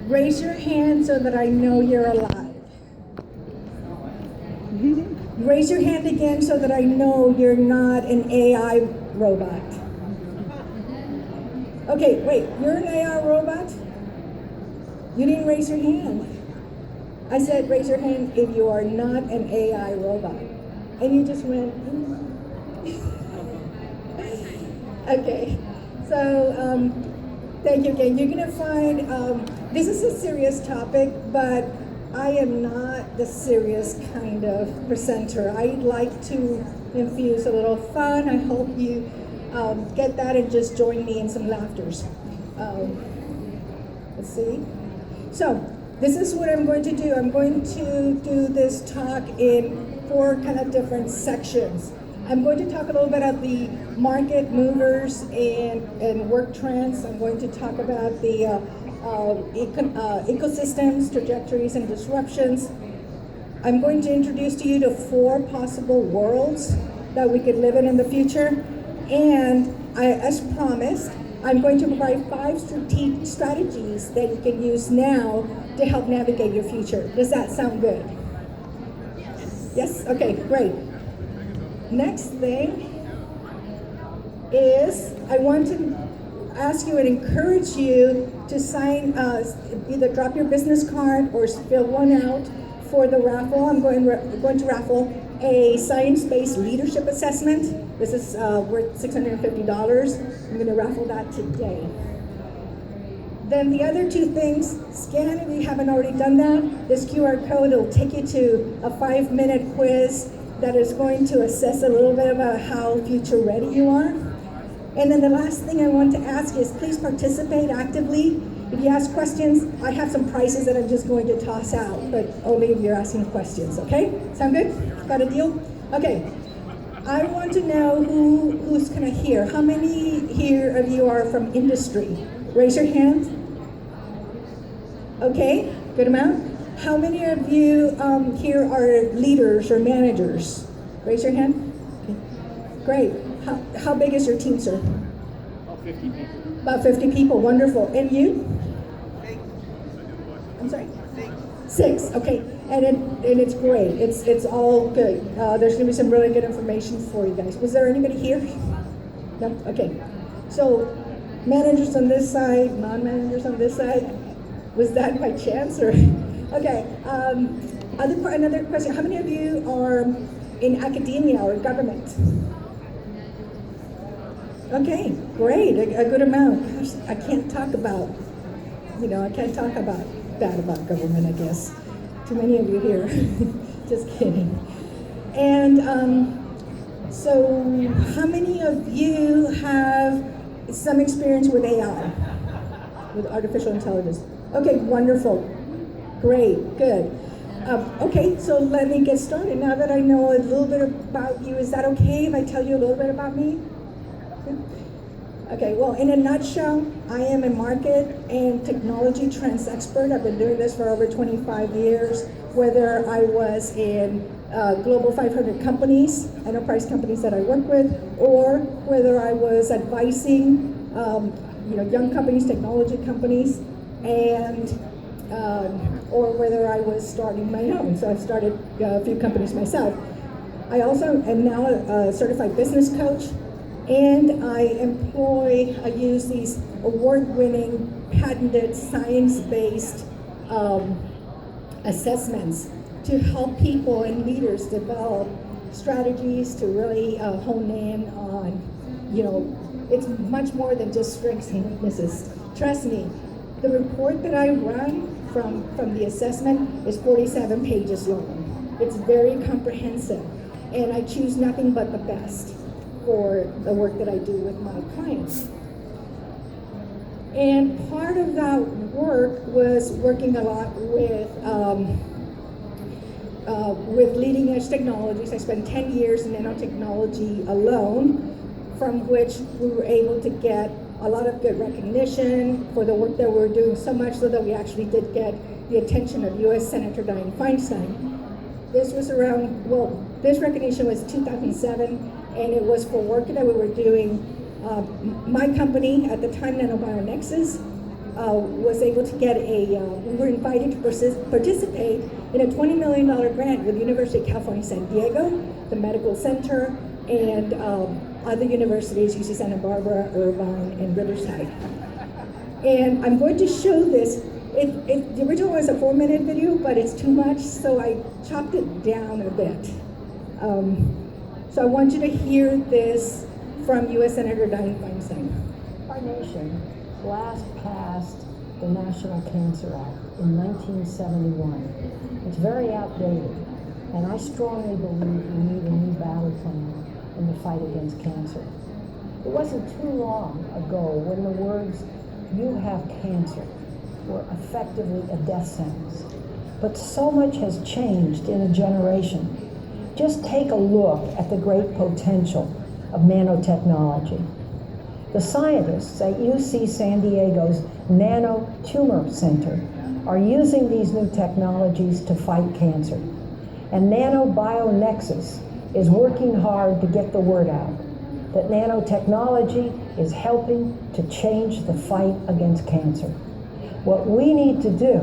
Raise your hand so that I know you're alive. Raise your hand again so that I know you're not an AI robot. Okay, wait, you're an AI robot? You didn't raise your hand. I said raise your hand if you are not an AI robot. And you just went, Okay, so thank you again. You're gonna find, this is a serious topic, but I am not the serious kind of presenter. I like to infuse a little fun. I hope you get that and just join me in some laughters. Let's see. So this is what I'm going to do. I'm going to do this talk in 4 kind of different sections. I'm going to talk a little bit about the market movers and work trends. I'm going to talk about the ecosystems, trajectories, and disruptions. I'm going to introduce to you the 4 possible worlds that we could live in the future. And as promised, I'm going to provide 5 strategies that you can use now to help navigate your future. Does that sound good? Yes? Okay, great. Next thing is I want to ask you and encourage you to sign, either drop your business card or fill one out for the raffle. I'm going to raffle a science-based leadership assessment. This is worth $650. I'm going to raffle that today. Then the other 2 things, scan if you haven't already done that. This QR code will take you to a 5-minute quiz that is going to assess a little bit about how future ready you are. And then the last thing I want to ask is please participate actively. If you ask questions, I have some prizes that I'm just going to toss out, but only if you're asking questions, okay? Sound good? Got a deal? Okay. I want to know who's kind of here. How many here of you are from industry? Raise your hand. Okay, good amount. How many of you here are leaders or managers? Raise your hand. Okay. Great. How big is your team, sir? About 50 people. About 50 people, wonderful. And you? 6. I'm sorry? 6, okay. And it's great. It's all good. There's gonna be some really good information for you guys. Was there anybody here? No? Okay. So managers on this side, non-managers on this side. Was that by chance or? Okay. Another question. How many of you are in academia or government? Okay, great, a good amount. Gosh, I can't talk about that about government, I guess. Too many of you here. Just kidding. And so how many of you have some experience with AI, with artificial intelligence? Okay, wonderful. Great, good. Okay, so let me get started. Now that I know a little bit about you, is that okay if I tell you a little bit about me? Okay, well, in a nutshell, I am a market and technology trends expert. I've been doing this for over 25 years, whether I was in global 500 companies, enterprise companies that I work with, or whether I was advising young companies, technology companies, and or whether I was starting my own. So I've started a few companies myself. I also am now a certified business coach, and I use these award-winning, patented, science-based assessments to help people and leaders develop strategies to really hone in on, it's much more than just strengths and weaknesses. Trust me, the report that I run from the assessment is 47 pages long. It's very comprehensive, and I choose nothing but the best for the work that I do with my clients. And part of that work was working a lot with leading edge technologies. I spent 10 years in nanotechnology alone, from which we were able to get a lot of good recognition for the work that we're doing, so much so that we actually did get the attention of US Senator Dianne Feinstein. This was this recognition was 2007, and it was for work that we were doing. My company at the time, NanoBioNexus, was able to get we were invited to participate in a $20 million grant with the University of California, San Diego, the Medical Center, and other universities, UC Santa Barbara, Irvine, and Riverside. And I'm going to show this. The original was a 4-minute video, but it's too much, so I chopped it down a bit. So I want you to hear this from U.S. Senator Dianne Feinstein. Our nation last passed the National Cancer Act in 1971. It's very outdated, and I strongly believe we need a new battle plan in the fight against cancer. It wasn't too long ago when the words, "you have cancer," were effectively a death sentence. But so much has changed in a generation. Just take a look at the great potential of nanotechnology. The scientists at UC San Diego's Nano Tumor Center are using these new technologies to fight cancer. And NanoBioNexus is working hard to get the word out that nanotechnology is helping to change the fight against cancer. What we need to do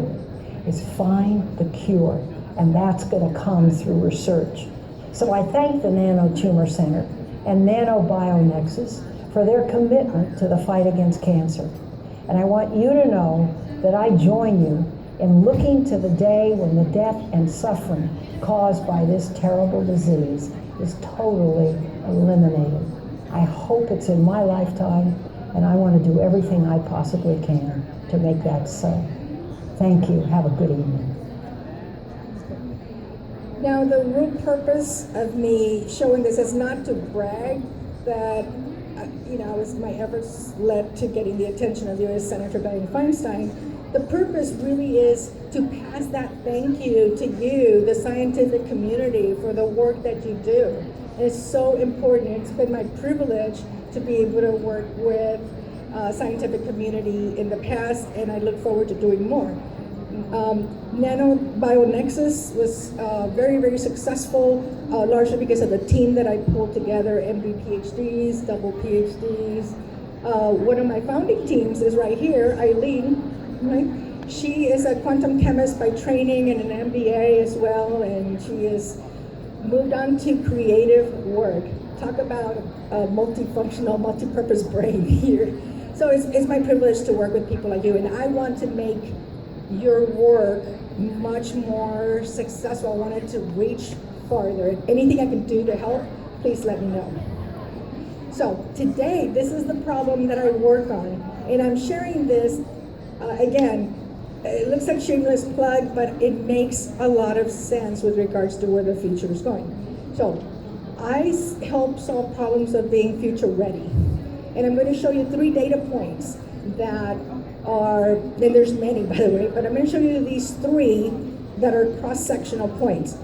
is find the cure, and that's going to come through research. So I thank the Nano Tumor Center and NanoBioNexus for their commitment to the fight against cancer. And I want you to know that I join you in looking to the day when the death and suffering caused by this terrible disease is totally eliminated. I hope it's in my lifetime, and I want to do everything I possibly can to make that so. Thank you. Have a good evening. Now, the real purpose of me showing this is not to brag that, my efforts led to getting the attention of U.S. Senator Dianne Feinstein. The purpose really is to pass that thank you to you, the scientific community, for the work that you do. And it's so important. It's been my privilege to be able to work with scientific community in the past, and I look forward to doing more. NanoBioNexus was very, very successful, largely because of the team that I pulled together, MD PhDs, double PhDs. One of my founding teams is right here, Eileen, right? She is a quantum chemist by training and an MBA as well, and she has moved on to creative work. Talk about a multifunctional, multi-purpose brain here. So it's my privilege to work with people like you, and I want to make your work much more successful. I want it to reach farther. Anything I can do to help, please let me know. So today, this is the problem that I work on, and I'm sharing this, again, it looks like shameless plug, but it makes a lot of sense with regards to where the future is going. So I help solve problems of being future ready. And I'm going to show you 3 data points that are, and there's many by the way, but I'm going to show you these 3 that are cross-sectional points.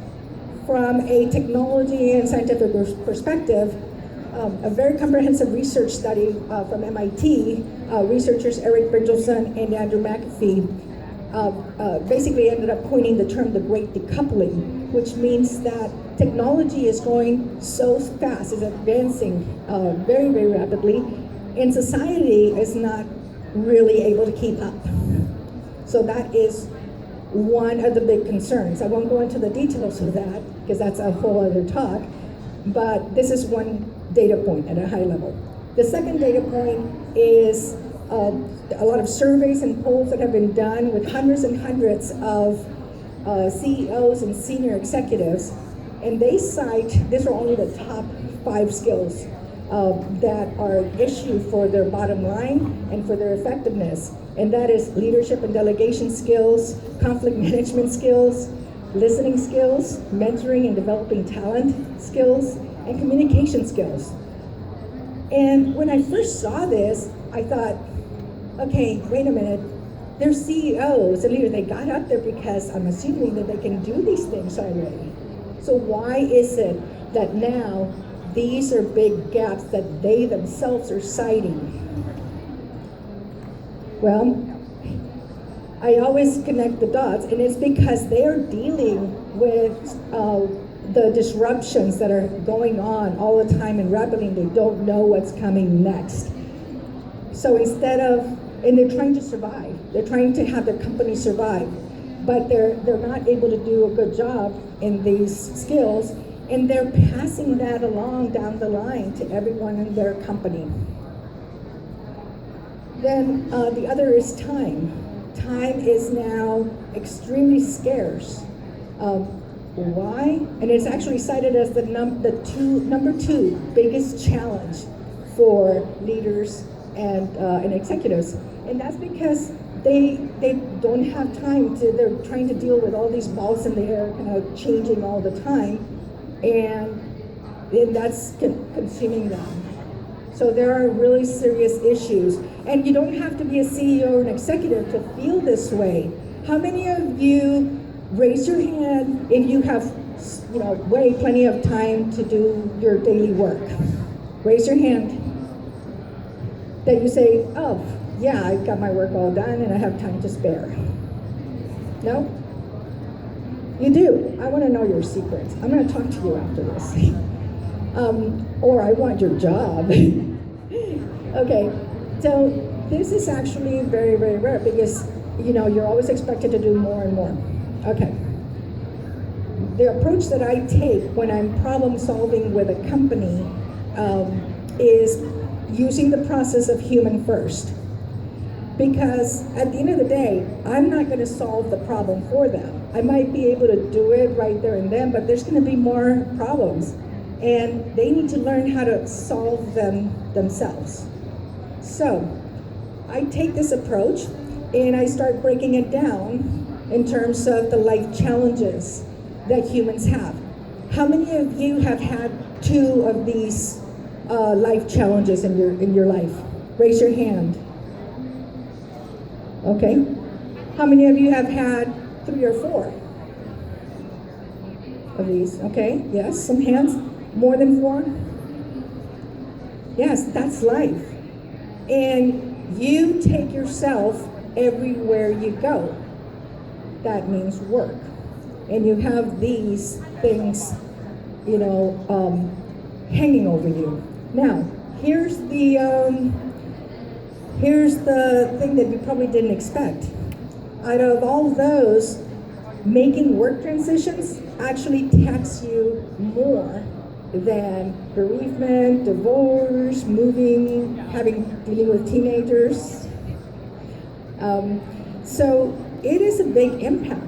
From a technology and scientific perspective, a very comprehensive research study from MIT, researchers Eric Bringelson and Andrew McAfee basically ended up coining the term the Great Decoupling, which means that technology is going so fast, is advancing very, very rapidly, and society is not really able to keep up. So that is one of the big concerns. I won't go into the details of that because that's a whole other talk, but this is one data point at a high level. The second data point is a lot of surveys and polls that have been done with hundreds and hundreds of CEOs and senior executives, and they cite, these are only the top 5 skills that are an issue for their bottom line and for their effectiveness, and that is leadership and delegation skills, conflict management skills, listening skills, mentoring and developing talent skills, and communication skills. And when I first saw this, I thought, okay, wait a minute, they're CEOs and leaders, they got up there because I'm assuming that they can do these things already. So why is it that now these are big gaps that they themselves are citing? Well, I always connect the dots, and it's because they are dealing with the disruptions that are going on all the time and rapidly, and they don't know what's coming next. So instead of and they're trying to survive. They're trying to have their company survive, but they're not able to do a good job in these skills, and they're passing that along down the line to everyone in their company. Then the other is time. Time is now extremely scarce. Why? And it's actually cited as the number two biggest challenge for leaders and executives, and that's because they don't have time to. They're trying to deal with all these balls in the air, kind of changing all the time, and that's consuming them. So there are really serious issues, and you don't have to be a CEO or an executive to feel this way. How many of you raise your hand if you have, plenty of time to do your daily work? Raise your hand. That you say, oh, yeah, I've got my work all done and I have time to spare. No? You do. I want to know your secrets. I'm going to talk to you after this. Or I want your job. Okay, so this is actually very, very rare because, you're always expected to do more and more. Okay. The approach that I take when I'm problem solving with a company is using the process of human first. Because at the end of the day, I'm not going to solve the problem for them. I might be able to do it right there and then, but there's going to be more problems. And they need to learn how to solve them themselves. So I take this approach and I start breaking it down in terms of the life challenges that humans have. How many of you have had two of these life challenges in your life? Raise your hand. Okay. How many of you have had 3 or 4 of these? Okay. Yes. Some hands. More than 4? Yes, that's life. And you take yourself everywhere you go. That means work. And you have these things, hanging over you. Now, here's the thing that you probably didn't expect. Out of all those, making work transitions actually tax you more than bereavement, divorce, moving, dealing with teenagers. So it is a big impact.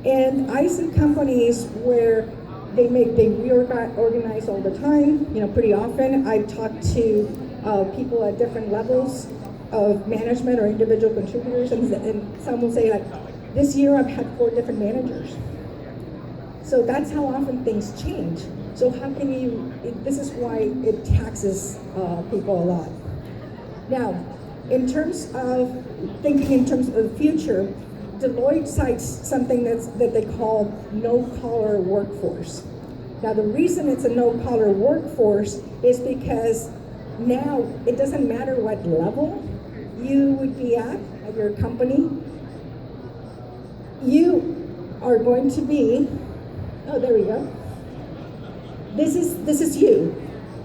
And I see companies where they reorganize all the time, pretty often. I've talked to people at different levels of management or individual contributors, and some will say, like, this year I've had 4 different managers. So that's how often things change. So how can this is why it taxes people a lot. Now, in terms of thinking in terms of the future, Deloitte cites something that they call no-collar workforce. Now, the reason it's a no-collar workforce is because now it doesn't matter what level you would be at your company. You are going to be, oh, there we go. This is you.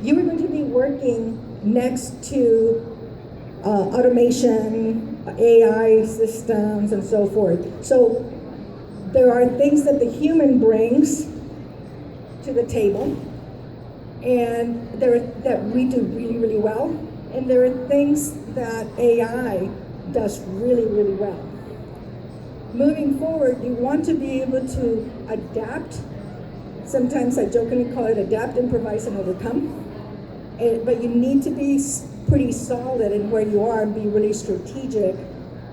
You are going to be working next to automation, AI systems, and so forth. So there are things that the human brings to the table, and that we do really, really well, and there are things that AI does really, really well. Moving forward, you want to be able to adapt. Sometimes I jokingly call it adapt, improvise, and overcome. But you need to be pretty solid in where you are and be really strategic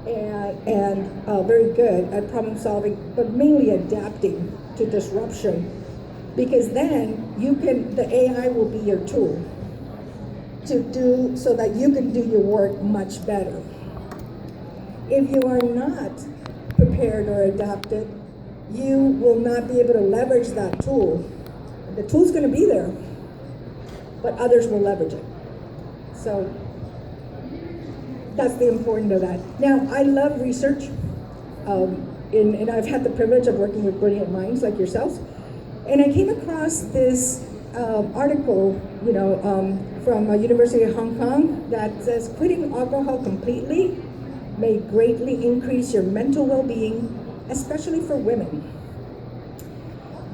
and very good at problem solving, but mainly adapting to disruption. Because then the AI will be your tool to do so that you can do your work much better. If you are not prepared or adapted, you will not be able to leverage that tool. The tool's going to be there, but others will leverage it. So that's the importance of that. Now, I love research, and I've had the privilege of working with brilliant minds like yourselves. And I came across this article, from University of Hong Kong that says quitting alcohol completely may greatly increase your mental well-being, especially for women.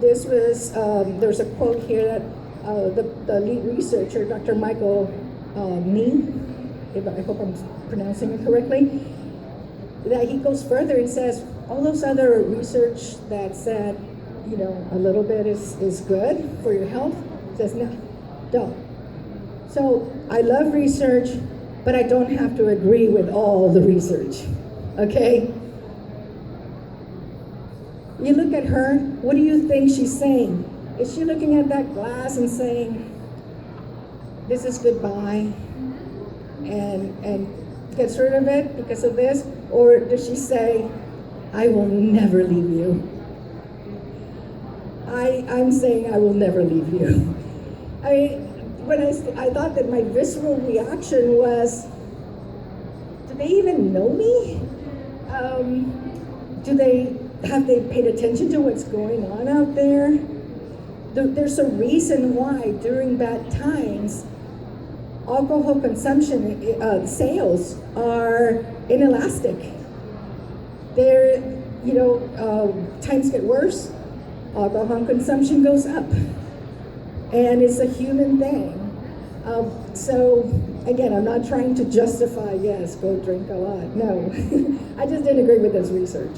There's a quote here that the lead researcher, Dr. Michael Nee, I hope I'm pronouncing it correctly, that he goes further and says, all those other research that said, a little bit is good for your health, says no, don't. So I love research, but I don't have to agree with all the research, okay? You look at her, what do you think she's saying? Is she looking at that glass and saying, this is goodbye, and gets rid of it because of this? Or does she say, I will never leave you? I'm saying I will never leave you. When I thought that my visceral reaction was, do they even know me? Have they paid attention to what's going on out there? There's a reason why during bad times, alcohol consumption sales are inelastic. Times get worse, alcohol consumption goes up. And it's a human thing. So again, I'm not trying to justify, yes, go drink a lot. No, I just didn't agree with this research.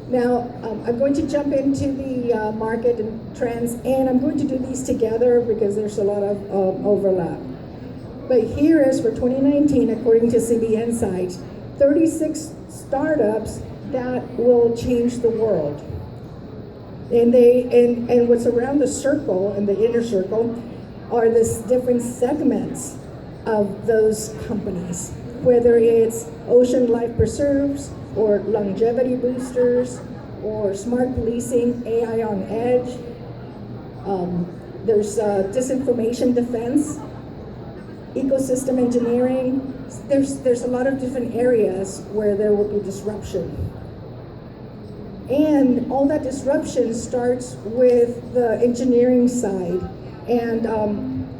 Now, I'm going to jump into the market and trends, and I'm going to do these together because there's a lot of overlap. But here is for 2019, according to CB Insights, 36 startups that will change the world. And what's around the circle, and the inner circle, are this different segments of those companies, whether it's ocean life preserves, or longevity boosters, or smart policing, AI on edge. There's disinformation defense, ecosystem engineering. There's a lot of different areas where there will be disruption. And all that disruption starts with the engineering side. And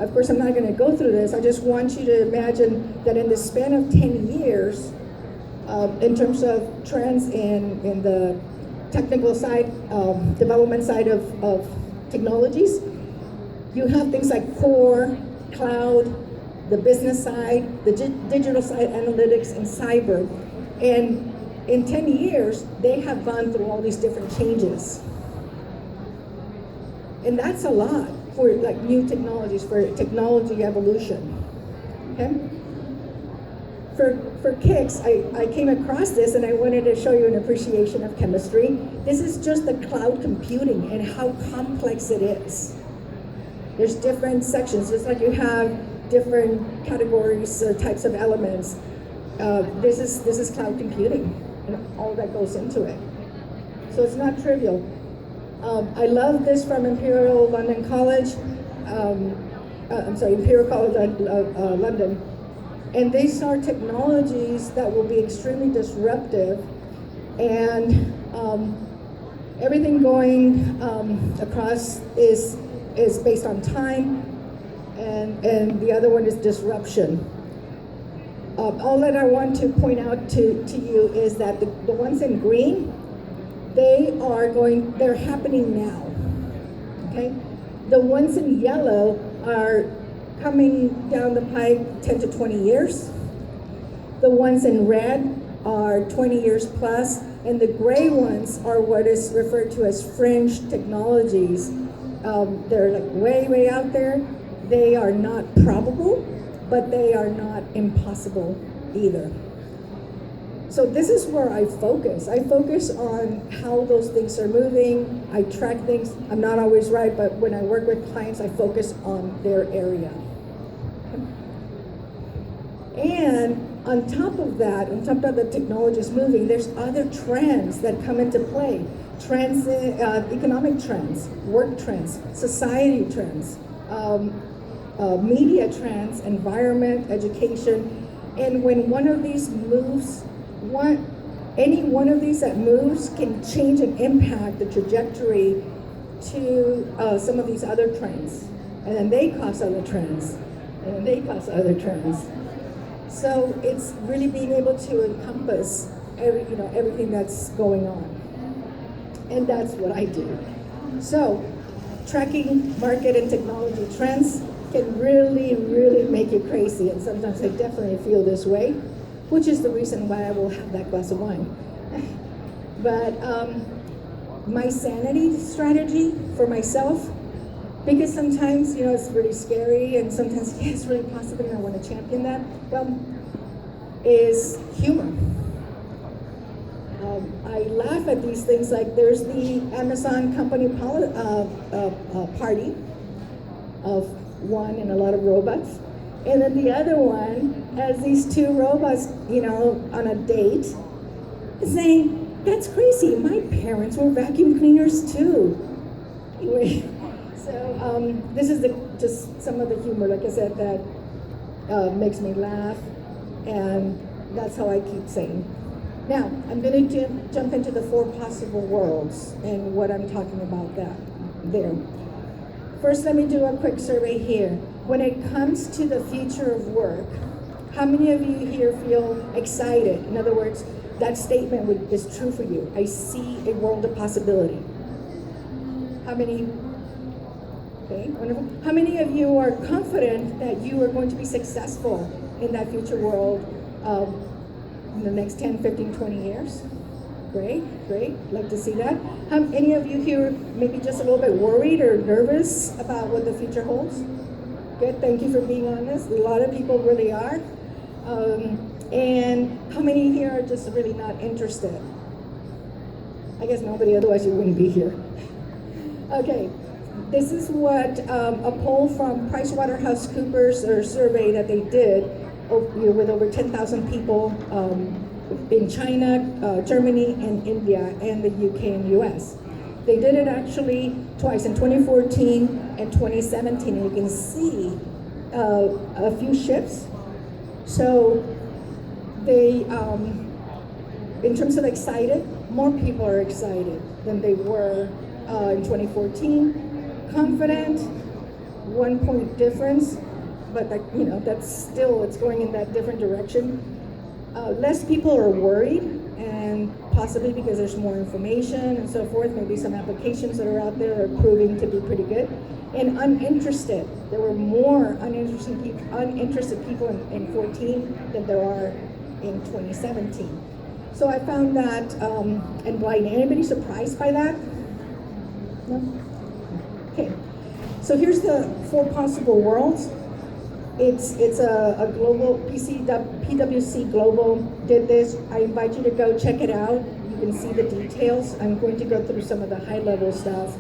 of course, I'm not going to go through this. I just want you to imagine that in the span of 10 years, in terms of trends in the technical side, development side of technologies, you have things like core, cloud, the business side, the digital side, analytics, and cyber. And in 10 years, they have gone through all these different changes. And that's a lot for like new technologies, for technology evolution, okay? For kicks, I came across this and I wanted to show you an appreciation of chemistry. This is just the cloud computing and how complex it is. There's different sections, just like you have different categories, types of elements. This is cloud computing and all that goes into it. So it's not trivial. I love this from Imperial London College. Imperial College London. And these are technologies that will be extremely disruptive, and everything going across is based on time, and the other one is disruption. All that I want to point out to you is that the ones in green, they're happening now, okay? The ones in yellow are coming down the pipe 10 to 20 years. The ones in red are 20 years plus, and the gray ones are what is referred to as fringe technologies. They're like way out there. They are not probable, but they are not impossible either. So this is where I focus. I focus on how those things are moving. I track things. I'm not always right, but when I work with clients, I focus on their area. And on top of that, on top of the technologies moving, there's other trends that come into play. Trends, economic trends, work trends, society trends, media trends, environment, education. And when one of these moves, any one of these that moves can change and impact the trajectory to some of these other trends. And then they cause other trends. And then they cause other trends. So it's really being able to encompass everything that's going on. And that's what I do. So tracking market and technology trends can really, really make you crazy. And sometimes I definitely feel this way, which is the reason why I will have that glass of wine. But my sanity strategy for myself, because sometimes, it's really scary and sometimes it's really positive and I want to champion that, is humor. I laugh at these things like there's the Amazon company party of one and a lot of robots. And then the other one has these two robots, on a date saying, that's crazy, my parents were vacuum cleaners too. Anyway, so this is just some of the humor, like I said, that makes me laugh, and that's how I keep saying. Now, I'm going to jump into the 4 possible worlds and what I'm talking about there. First, let me do a quick survey here. When it comes to the future of work, how many of you here feel excited? In other words, that statement is true for you. I see a world of possibility. How many? Okay, wonderful. How many of you are confident that you are going to be successful in that future world in the next 10, 15, 20 years? Great, like to see that. How any of you here maybe just a little bit worried or nervous about what the future holds? Good, thank you for being honest. A lot of people really are. And how many here are just really not interested? I guess nobody, otherwise you wouldn't be here. Okay, this is what a poll from PricewaterhouseCoopers, or survey that they did with over 10,000 people in China, Germany, and India, and the UK and US. They did it actually twice, in 2014 and 2017, and you can see a few shifts. So they, in terms of excited, more people are excited than they were in 2014. Confident, 1 point difference, but that's still, it's going in that different direction. Less people are worried, and possibly because there's more information and so forth. Maybe some applications that are out there are proving to be pretty good. And uninterested, there were more uninterested people in 14 than there are in 2017. So I found that enlightening. Anybody surprised by that? No? Okay. So here's the 4 possible worlds. It's a global, PwC Global did this. I invite you to go check it out. You can see the details. I'm going to go through some of the high level stuff,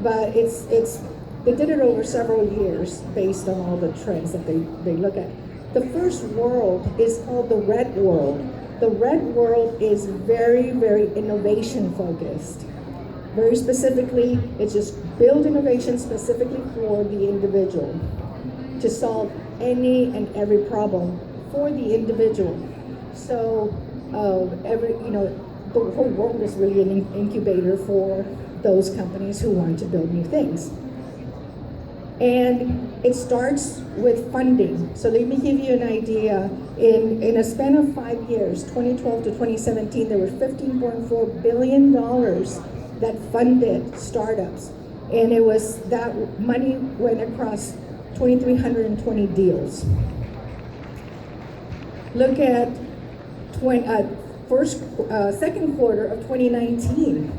but they did it over several years based on all the trends that they look at. The first world is called the red world. The red world is very, very innovation focused. Very specifically, it's just build innovation specifically for the individual, to solve any and every problem for the individual. So the whole world is really an incubator for those companies who want to build new things. And it starts with funding. So let me give you an idea. In a span of 5 years, 2012 to 2017, there were $15.4 billion that funded startups. And it was, that money went across 2,320 deals. Look at second quarter of 2019.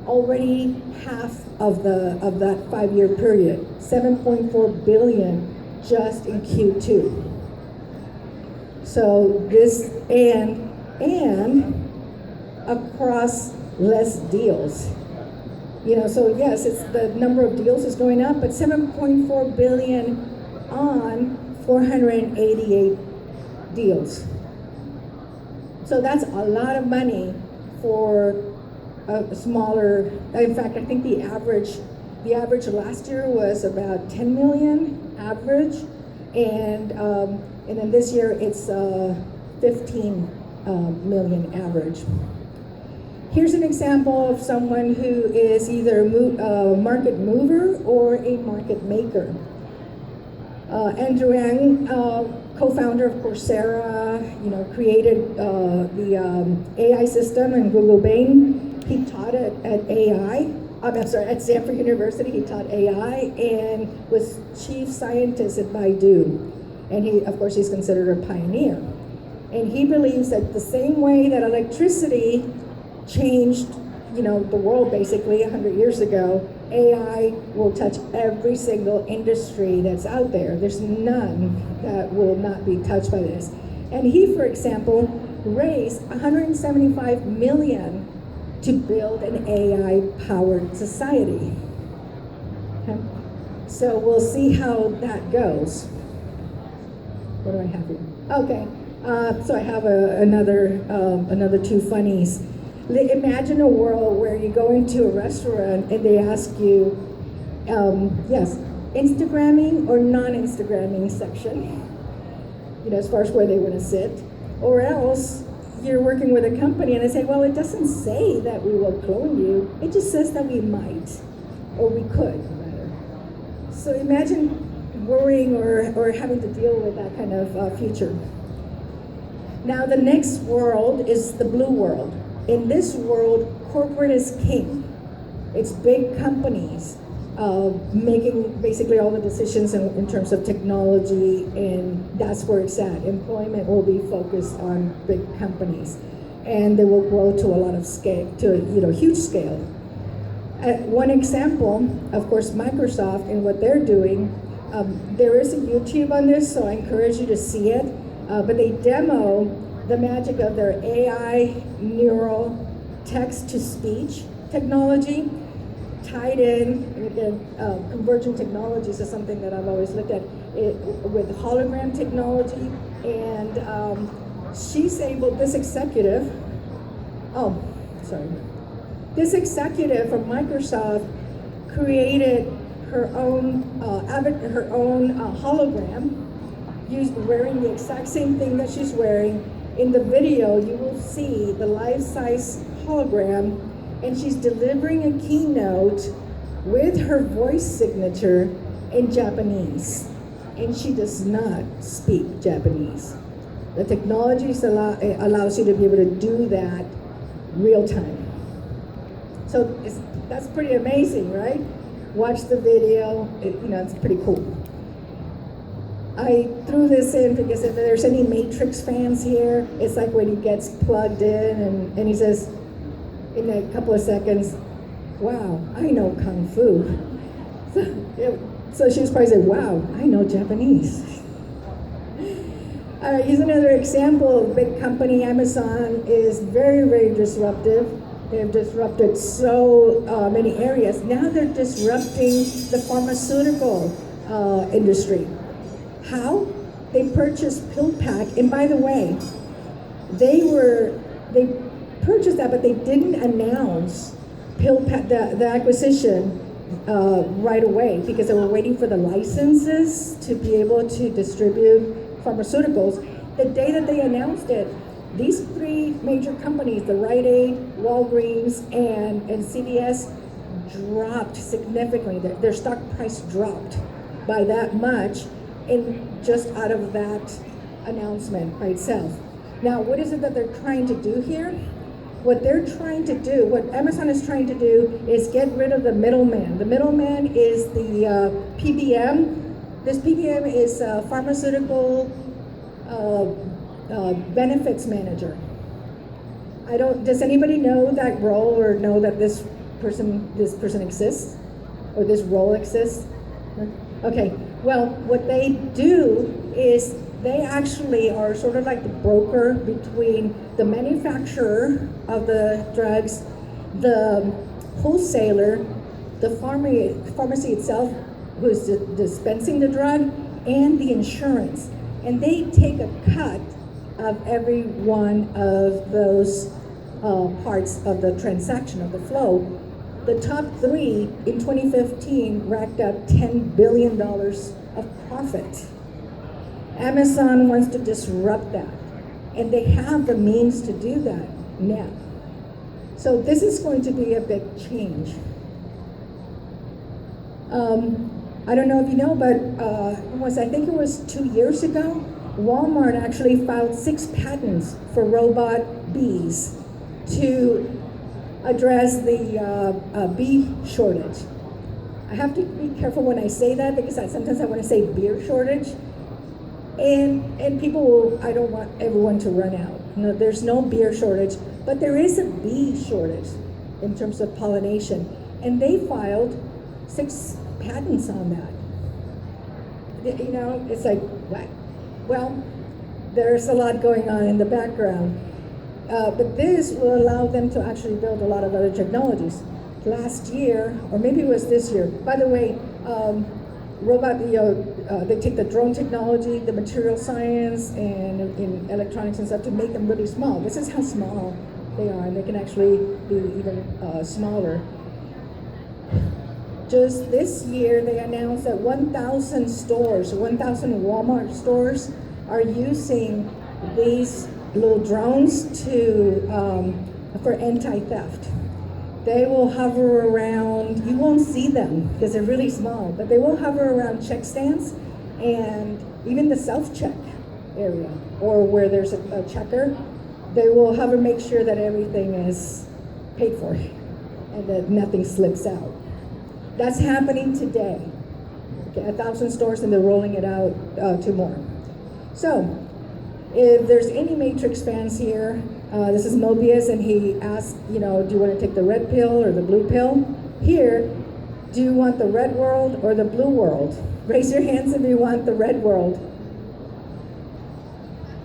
Already half of that 5-year period, 7.4 billion just in Q2. So this and across less deals. So yes, it's the number of deals is going up, but 7.4 billion on 488 deals. So that's a lot of money for a smaller. In fact, I think the average last year was about 10 million average, and then this year it's 15 million average. Here's an example of someone who is either a market mover or a market maker. Andrew Yang co-founder of Coursera, created the AI system in Google Bing. He taught at at Stanford University. He taught AI and was chief scientist at Baidu. And of course, he's considered a pioneer. And he believes that the same way that electricity changed, the world basically 100 years ago, AI will touch every single industry that's out there. There's none that will not be touched by this. And he, for example, raised $175 million to build an AI-powered society. Okay? So we'll see how that goes. What do I have here? Okay, so I have another two funnies. Imagine a world where you go into a restaurant and they ask you, yes, Instagramming or non-Instagramming section, as far as where they want to sit. Or else you're working with a company and they say, well, it doesn't say that we will clone you. It just says that we might, or we could, rather. So imagine worrying or having to deal with that kind of future. Now, the next world is the blue world. In this world, corporate is king. It's big companies making basically all the decisions in terms of technology, and that's where it's at. Employment will be focused on big companies, and they will grow to a lot of scale, to huge scale. One example, of course, Microsoft and what they're doing. There is a YouTube on this, so I encourage you to see it. But they demo the magic of their AI neural text-to-speech technology tied in, again, convergent technologies is something that I've always looked at with hologram technology. And this executive from Microsoft created her own hologram, wearing the exact same thing that she's wearing. In the video, you will see the life-size hologram, and she's delivering a keynote with her voice signature in Japanese, and she does not speak Japanese. The technology allows you to be able to do that real time. So that's pretty amazing, right? Watch the video, it's pretty cool. I threw this in because if there's any Matrix fans here, it's like when he gets plugged in and he says, in a couple of seconds, wow, I know Kung Fu. So she was probably saying, wow, I know Japanese. Here's another example of a big company. Amazon is very, very disruptive. They've disrupted so many areas. Now they're disrupting the pharmaceutical industry. How? They purchased PillPack, and by the way, they purchased that, but they didn't announce PillPack, the acquisition right away, because they were waiting for the licenses to be able to distribute pharmaceuticals. The day that they announced it, these three major companies, the Rite Aid, Walgreens, and CVS, dropped significantly. Their stock price dropped by that much, and just out of that announcement by itself. Now, what is it that they're trying to do here? What Amazon is trying to do is get rid of the middleman. The middleman is the PBM. This PBM is a pharmaceutical benefits manager. Does anybody know that role or know that this person exists? Or this role exists? Okay, well, what they do is they actually are sort of like the broker between the manufacturer of the drugs, the wholesaler, the pharmacy itself, who's dispensing the drug, and the insurance. And they take a cut of every one of those parts of the transaction, of the flow. The top three in 2015 racked up $10 billion of profit. Amazon wants to disrupt that, and they have the means to do that now. So this is going to be a big change. I don't know if you know, but I think it was 2 years ago, Walmart actually filed 6 patents for robot bees to address the bee shortage. I have to be careful when I say that because sometimes I want to say beer shortage. And people will, I don't want everyone to run out. No, there's no beer shortage, but there is a bee shortage in terms of pollination. And they filed 6 patents on that. You know, it's like, what? Well, there's a lot going on in the background. But this will allow them to actually build a lot of other technologies. Last year, or maybe it was this year, by the way, they take the drone technology, the material science, and in electronics and stuff to make them really small. This is how small they are, and they can actually be even smaller. Just this year, they announced that 1,000 stores, 1,000 Walmart stores are using these little drones for anti-theft. They will hover around, you won't see them because they're really small, but they will hover around check stands and even the self-check area or where there's a checker. They will hover, make sure that everything is paid for and that nothing slips out. That's happening today. Okay, 1,000 stores and they're rolling it out to more. So, if there's any Matrix fans here, this is Mobius, and he asked, do you want to take the red pill or the blue pill? Here, do you want the red world or the blue world? Raise your hands if you want the red world.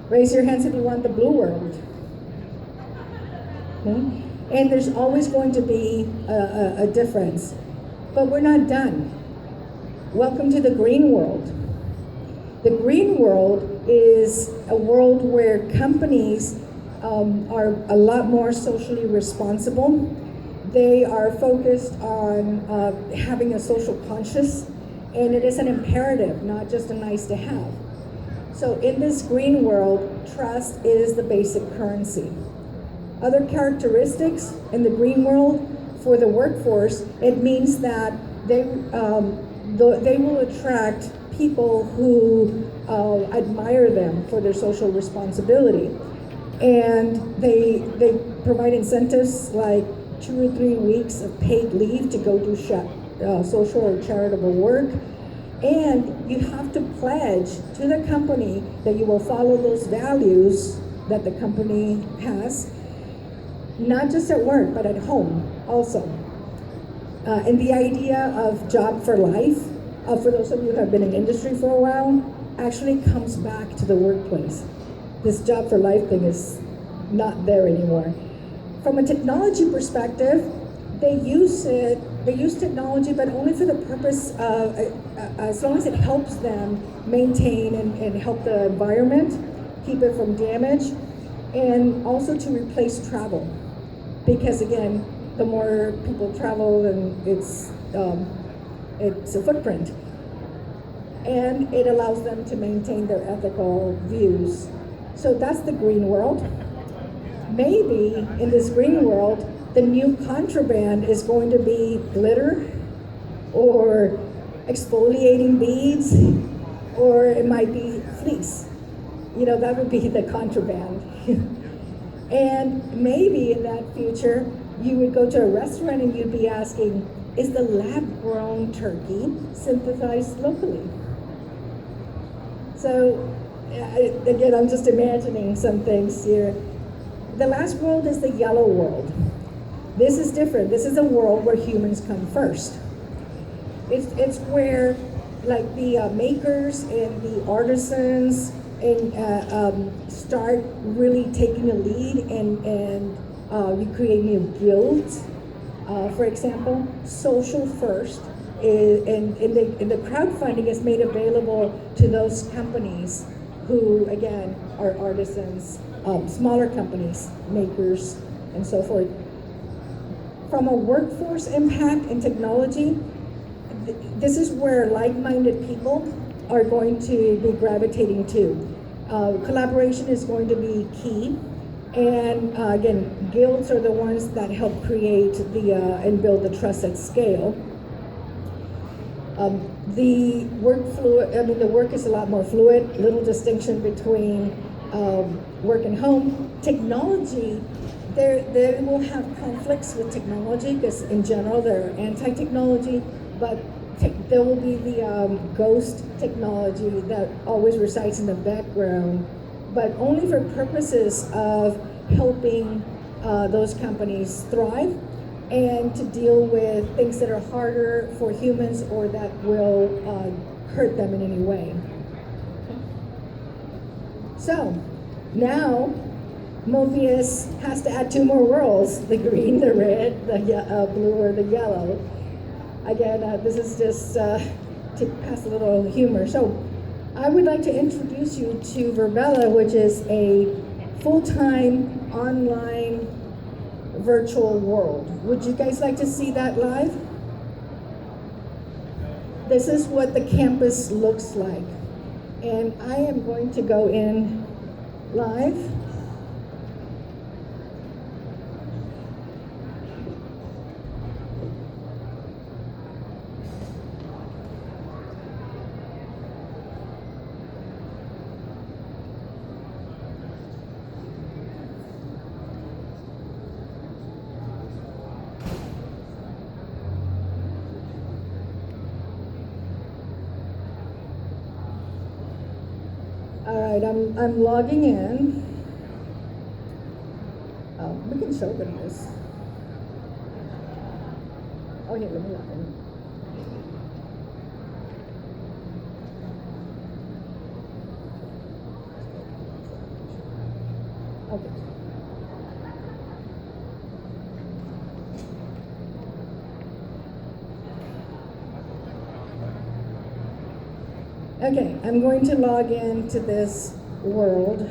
Raise your hands if you want the blue world. Okay? And there's always going to be a difference. But we're not done. Welcome to the green world. The green world is a world where companies are a lot more socially responsible. They are focused on having a social conscience, and it is an imperative, not just a nice to have. So in this green world, trust is the basic currency. Other characteristics in the green world for the workforce, it means that they will attract people who admire them for their social responsibility. And they provide incentives like 2 or 3 weeks of paid leave to go do social or charitable work. And you have to pledge to the company that you will follow those values that the company has, not just at work, but at home also. And the idea of job for life, for those of you who have been in industry for a while, actually comes back to the workplace. This job for life thing is not there anymore. From a technology perspective, they use technology, but only for the purpose of, as long as it helps them maintain and help the environment, keep it from damage, and also to replace travel. Because again, the more people travel, then it's a footprint. And it allows them to maintain their ethical views. So that's the green world. Maybe in this green world, the new contraband is going to be glitter or exfoliating beads, or it might be fleece. That would be the contraband. And maybe in that future, you would go to a restaurant and you'd be asking, is the lab-grown turkey synthesized locally? So, again, I'm just imagining some things here. The last world is the yellow world. This is different. This is a world where humans come first. It's where, like, the makers and the artisans start really taking a lead, and you create new guilds. For example, social first. And the crowdfunding is made available to those companies who, again, are artisans, smaller companies, makers, and so forth. From a workforce impact and technology, this is where like-minded people are going to be gravitating to. Collaboration is going to be key. And again, guilds are the ones that help create and build the trust at scale. The the work is a lot more fluid, little distinction between work and home. Technology, they will have conflicts with technology because in general they're anti-technology, but there will be the ghost technology that always resides in the background, but only for purposes of helping those companies thrive and to deal with things that are harder for humans or that will hurt them in any way. So now Mobius has to add 2 more worlds, the green, the red, the blue, or the yellow. Again, this is just to pass a little humor. So I would like to introduce you to Verbella, which is a full-time online virtual world. Would you guys like to see that live? This is what the campus looks like. And I am going to go in live. All right, I'm logging in. We can show them this. Oh, here, let me log in. Okay. Okay, I'm going to log into this world.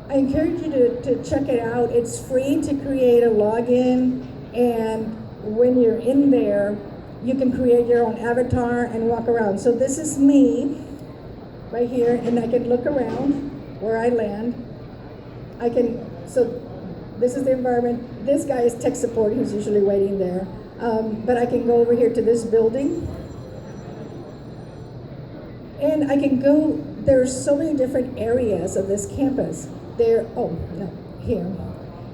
I encourage you to check it out. It's free to create a login, and when you're in there, you can create your own avatar and walk around. So this is me right here, and I can look around where I land. So this is the environment. This guy is tech support, who's usually waiting there. But I can go over here to this building. And I can go, there's so many different areas of this campus. Here.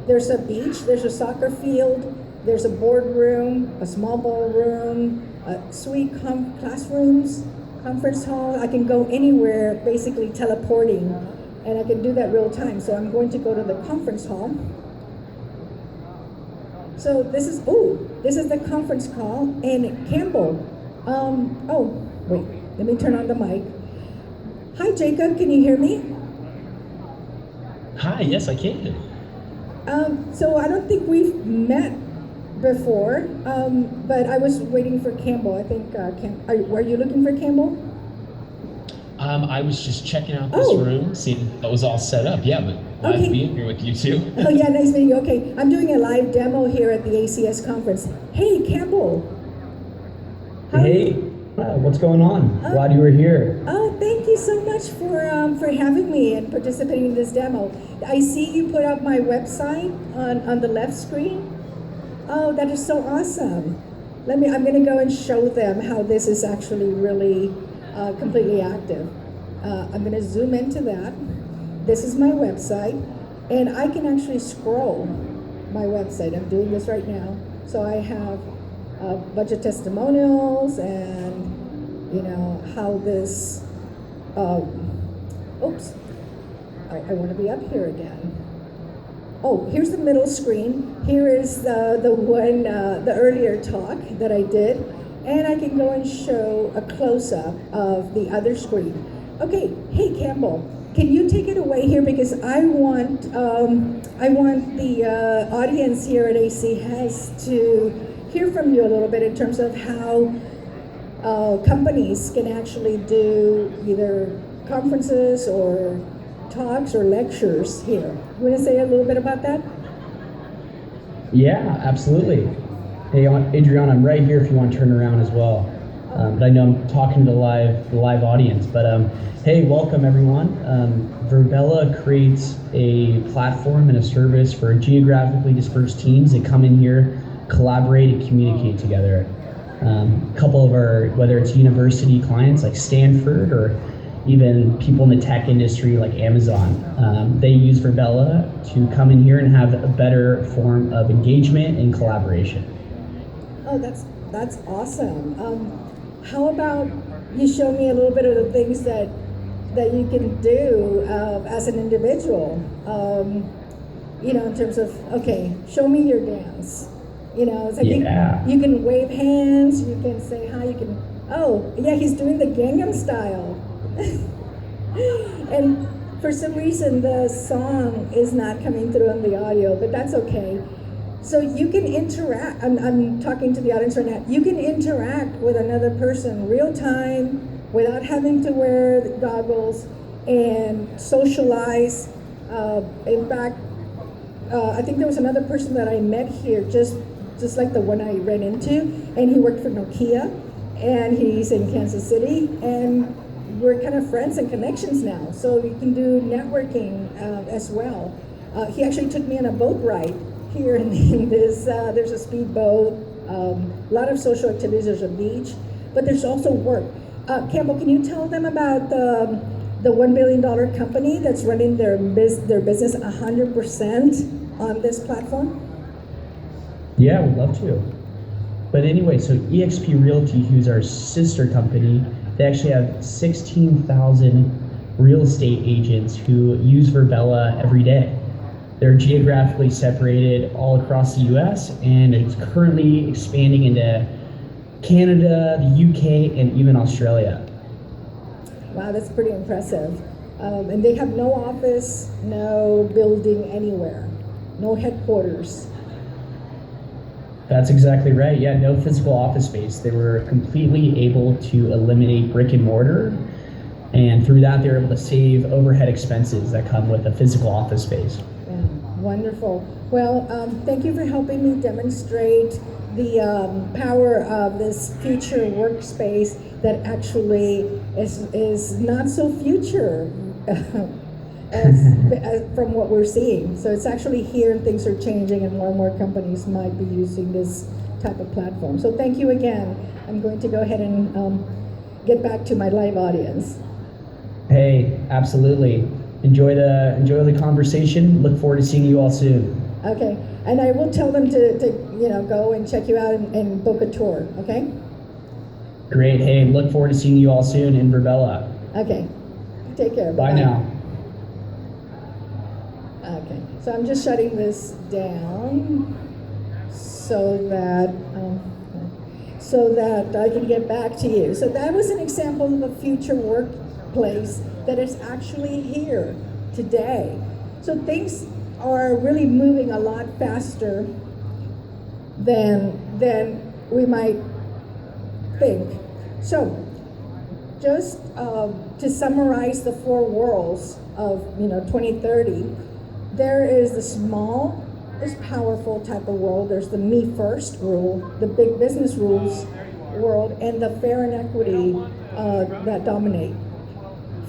There's a beach, there's a soccer field, there's a boardroom, a small ballroom, suite classrooms, conference hall. I can go anywhere, basically teleporting. And I can do that real time. So I'm going to go to the conference hall. So this is the conference call. And Campbell, wait, let me turn on the mic. Hi, Jacob, can you hear me? Hi, yes, I can. So I don't think we've met before, but I was waiting for Campbell. I think, were you looking for Campbell? I was just checking out this room, seeing if that was all set up. Yeah, but glad to be in here with you too. Oh yeah, nice meeting you. Okay, I'm doing a live demo here at the ACS conference. Hey, Campbell. Hey, what's going on? Glad you were here. Oh, thank you so much for having me and participating in this demo. I see you put up my website on the left screen. Oh, that is so awesome. I'm gonna go and show them how this is actually really completely active. I'm going to zoom into that. This is my website, and I can actually scroll my website. I'm doing this right now. So I have a bunch of testimonials and, how this, I want to be up here again. Oh, here's the middle screen. Here is the earlier talk that I did. And I can go and show a close-up of the other screen. Okay, hey Campbell, can you take it away here, because I want the audience here at ACS to hear from you a little bit in terms of how companies can actually do either conferences or talks or lectures here. You want to say a little bit about that? Yeah, absolutely. Hey, Adriana, I'm right here if you want to turn around as well. But I know I'm talking to the live audience. But hey, welcome everyone. Verbella creates a platform and a service for geographically dispersed teams that come in here, collaborate, and communicate together. A couple of our, whether it's university clients like Stanford or even people in the tech industry like Amazon, they use Verbella to come in here and have a better form of engagement and collaboration. Oh, that's awesome. How about you show me a little bit of the things that you can do as an individual? In terms of, okay, show me your dance. It's like you can wave hands, you can say hi, you can, oh, yeah, he's doing the Gangnam Style. And for some reason, the song is not coming through on the audio, but that's okay. So you can interact, I'm talking to the audience right now, you can interact with another person real time without having to wear the goggles and socialize. In fact, I think there was another person that I met here, just like the one I ran into, and he worked for Nokia, and he's in Kansas City, and we're kind of friends and connections now. So you can do networking as well. He actually took me on a boat ride here in this. There's a speedboat, a lot of social activities. There's a beach, but there's also work. Campbell, can you tell them about the $1 billion company that's running their business 100% on this platform? Yeah, we'd love to. But anyway, so eXp Realty, who's our sister company, they actually have 16,000 real estate agents who use Verbella every day. They're geographically separated all across the US, and it's currently expanding into Canada, the UK, and even Australia. Wow, that's pretty impressive. And they have no office, no building anywhere, no headquarters. That's exactly right. Yeah, no physical office space. They were completely able to eliminate brick and mortar, and through that, they were able to save overhead expenses that come with a physical office space. Yeah, wonderful. Well, thank you for helping me demonstrate the power of this future workspace that actually is not so future as from what we're seeing. So it's actually here, and things are changing, and more companies might be using this type of platform. So thank you again. I'm going to go ahead and get back to my live audience. Hey, absolutely. Enjoy the conversation. Look forward to seeing you all soon. Okay, and I will tell them to go and check you out and book a tour. Okay. Great. Hey, look forward to seeing you all soon in Verbella. Okay. Take care. Bye now. Okay, so I'm just shutting this down so that I can get back to you. So that was an example of a future workplace that is actually here today. So things are really moving a lot faster than we might think. So just to summarize the four worlds of 2030, there is the small is powerful type of world. There's the me first rule, the big business rules world, and the fair and equity that dominate.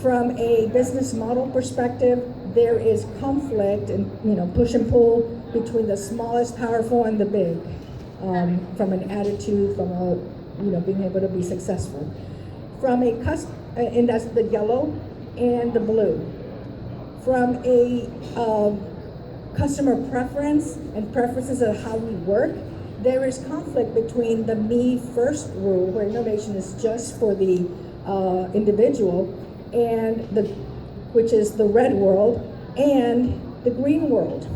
From a business model perspective, there is conflict and push and pull between the smallest powerful and the big, from an attitude, from a being able to be successful. From a and that's the yellow and the blue. From a customer preference and preferences of how we work, there is conflict between the me first rule, where innovation is just for the individual, and which is the red world, and the green world.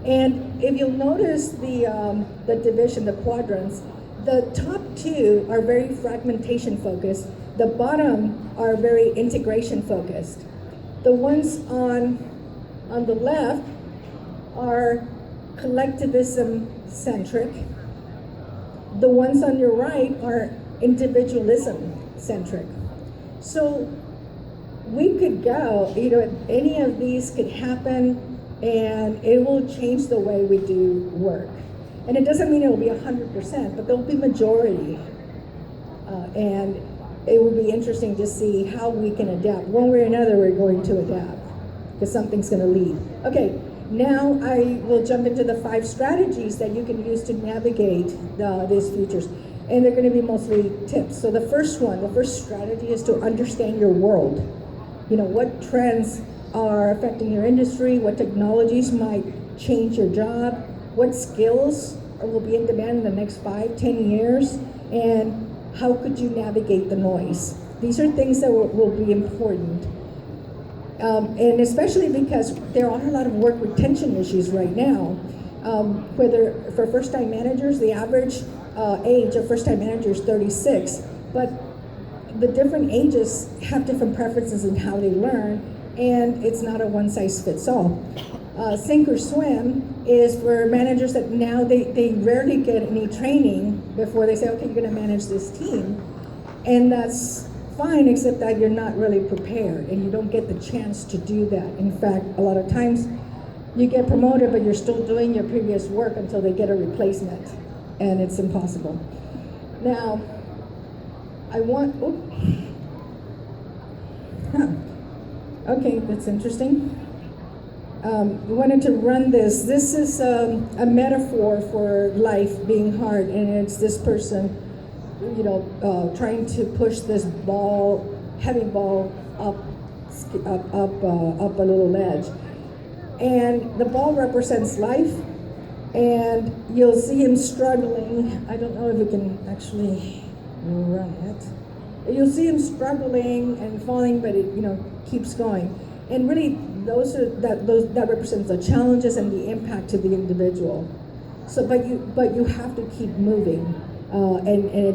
And if you'll notice the division, the quadrants, the top two are very fragmentation focused. The bottom are very integration focused. The ones on the left are collectivism centric. The ones on your right are individualism centric. So we could go, any of these could happen, and it will change the way we do work. And it doesn't mean it will be 100%, but there will be majority. And it will be interesting to see how we can adapt. One way or another, we're going to adapt because something's going to lead. Okay, now I will jump into the 5 strategies that you can use to navigate these futures. And they're going to be mostly tips. So the first strategy is to understand your world. You know, what trends are affecting your industry, what technologies might change your job, what skills will be in demand in the next 5-10 years, and how could you navigate the noise? These are things that will be important. And especially because there are a lot of work retention issues right now. Whether for first-time managers, the average age of first-time managers is 36, but the different ages have different preferences in how they learn, and it's not a one-size-fits-all. Sink or swim is for managers that now they rarely get any training before they say, okay, you're going to manage this team. And that's fine, except that you're not really prepared and you don't get the chance to do that. In fact, a lot of times you get promoted, but you're still doing your previous work until they get a replacement, and it's impossible. Now, okay, that's interesting. We wanted to run this. This is a metaphor for life being hard, and it's this person, you know, trying to push this heavy ball up a little ledge. And the ball represents life, and you'll see him struggling. I don't know if we can actually run it. You'll see him struggling and falling, but it, you know, keeps going. And really, that represents the challenges and the impact to the individual. So, but you have to keep moving, and it's